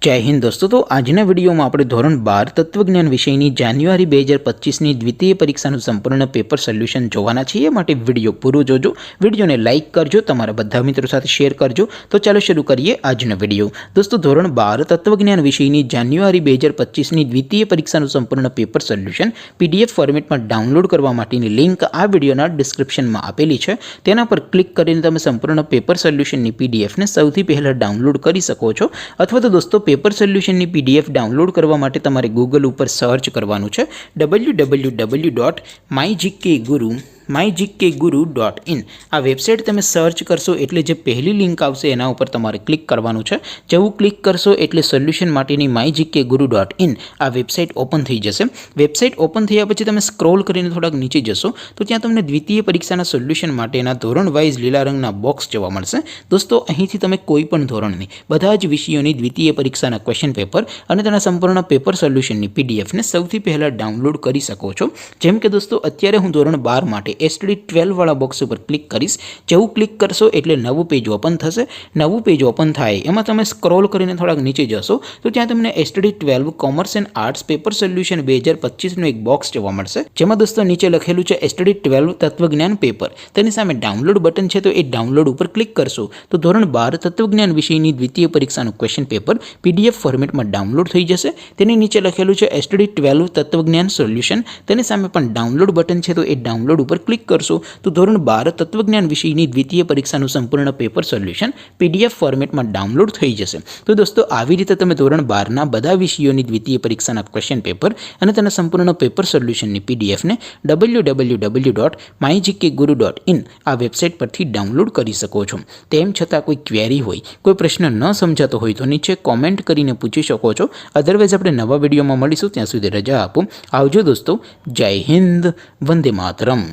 जय हिंद दोस्तों। तो आजना विडियो में આપણે ધોરણ 12 તત્વજ્ઞાન વિષયની જાન્યુઆરી 2025ની દ્વિતીય પરીક્ષાનું સંપૂર્ણ પેપર સોલ્યુશન જોવાના છીએ। માટે વિડિયો પૂરો જોજો, વિડિયોને લાઈક કરજો, તમારા બધા મિત્રો સાથે શેર કરજો। તો ચાલો શરૂ કરીએ આજનો વિડિયો। દોસ્તો ધોરણ 12 તત્વજ્ઞાન વિષયની જાન્યુઆરી 2025ની દ્વિતીય પરીક્ષાનું સંપૂર્ણ પેપર સોલ્યુશન પીડીએફ ફોર્મેટમાં ડાઉનલોડ કરવા માટેની લિંક આ વિડિયોના ડિસ્ક્રિપ્શનમાં આપેલી છે। તેના પર ક્લિક કરીને તમે સંપૂર્ણ પેપર સોલ્યુશનની પીડીએફને સૌથી પહેલા ડાઉનલોડ કરી શકો છો। અથવા તો દોસ્તો पेपर सोल्यूशन की पीडीएफ डाउनलॉड करवा माटे तमारे गूगल पर सर्च करवानुं छे www.mygkguru.in आ वेबसाइट तमे सर्च करशो एटले जे पहली लिंक आवशे एना उपर तमारे क्लिक करवानुं छे। जेवुं क्लिक करशो एटले सोल्यूशन माटेनी mygkguru.in आ वेबसाइट ओपन थई जशे। वेबसाइट ओपन थया पछी तमे स्क्रॉल करीने थोड़ाक नीचे जशो तो त्यां तमने द्वितीय परीक्षाना सोल्यूशन माटेना धोरण वाइज लीला रंगना बॉक्स जोवा मळशे। दोस्तों અહીંથી તમે કોઈ પણ ધોરણની બધા જ વિષયોની દ્વિતીય પરીક્ષાના ક્વેશ્ચન પેપર અને તેના સંપૂર્ણ પેપર સોલ્યુશનની પીડીએફને સૌથી પહેલા ડાઉનલોડ કરી શકો છો। જેમ કે દોસ્તો અત્યારે હું ધોરણ 12 માટે એસટીડી 12 વાળા બોક્સ ઉપર ક્લિક કરીશ। જેવું ક્લિક કરશો એટલે નવું પેજ ઓપન થશે। નવું પેજ ઓપન થાય એમાં તમે સ્ક્રોલ કરીને થોડાક નીચે જશો તો ત્યાં તમને STD 12 commerce and arts paper solution 2025 નું એક બોક્સ જોવા મળશે। જેમાં દોસ્તો નીચે લખેલું છે એસટીડી 12 તત્વજ્ઞાન પેપર। તેની સામે ડાઉનલોડ બટન છે તો એ ડાઉનલોડ ઉપર ક્લિક કરશો તો ધોરણ 12 તત્વજ્ઞાન વિષયની દ્વિતીય પરીક્ષાનું ક્વેશ્ચન પેપર પીડીએફ ફોર્મેટમાં ડાઉનલોડ થઈ જશે। તેની નીચે લખેલું છે એસટીડી 12 તત્વજ્ઞાન સોલ્યુશન। તેની સામે પણ ડાઉનલોડ બટન છે તો એ ડાઉનલોડ ઉપર ક્લિક કરશો તો ધોરણ 12 તત્વજ્ઞાન વિષયની દ્વિતીય પરીક્ષાનું સંપૂર્ણ પેપર સોલ્યુશન પીડીએફ ફોર્મેટમાં ડાઉનલોડ થઈ જશે। તો દોસ્તો આવી રીતે તમે ધોરણ 12 ના બધા વિષયોની દ્વિતીય પરીક્ષાના ક્વેશ્ચન પેપર અને તેના સંપૂર્ણ પેપર સોલ્યુશનની પીડીએફને www.mygkguru.in આ વેબસાઇટ પરથી ડાઉનલોડ કરી શકો છો। તેમ છતાં કોઈ ક્વેરી હોય, કોઈ પ્રશ્ન ન સમજાતો હોય તો નીચે કોમેન્ટ કરીને પૂછી શકો છો। અધરવાઇઝ આપણે નવા વિડીયોમાં મળીશું, ત્યાં સુધી રજા આપો। આવજો દોસ્તો। જય હિન્દ, વંદે માતરમ।